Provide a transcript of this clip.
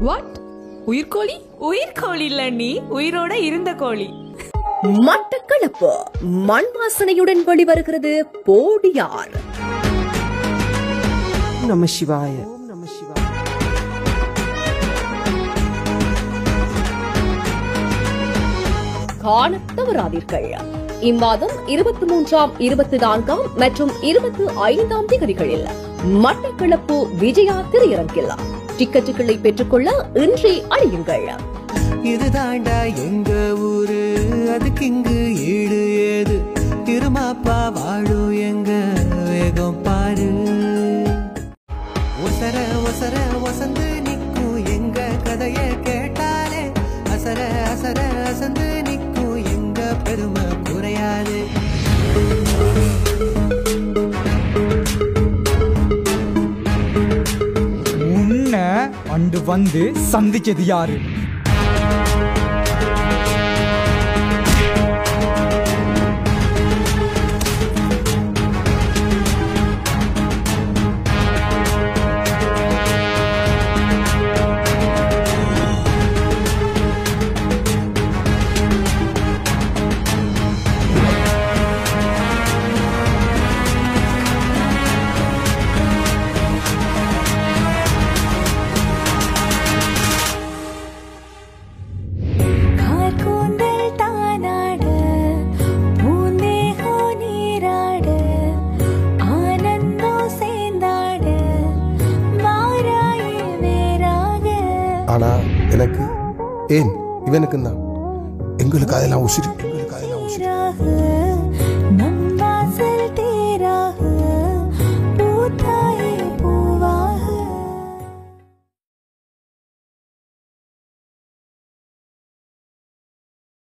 What? உயிர்கோழி? உயிர்கோழி இல்ல, நீ உயிரோட இருந்த கோழி. மட்டக்களப்பு மண் வாசனையுடன் வெளிவருகிறது போடியார். நம சிவாய. காணத் தவறாதீர்கள். இம்மாதம் 23ஆம் 24ஆம் மற்றும் 25ஆம் தேதிகளில் மட்டக்களப்பு விஜயா திரையரங்கில் டிக்கெட்டுகளை பெற்றுக்கொள்ள இன்றே அழையுங்கள். இதுதாண்டா எங்க ஊரு, அதுக்கு இங்கு ஈடு ஏது, திருமாப்பா வாழும் எங்க வேகம் பாரு. ஒசர ஒசர ஒசந்து நிக்கும் எங்க கதைய கேட்டாலே, அசர அசர அசந்து நிக்கும் எங்க பெருமை குறையாது. உன்ன அண்டு வந்து சந்திச்சது யாரு? ஆனா எனக்கு ஏன் இவனுக்கு தான் எங்களுக்கு அதெல்லாம் உசிறு.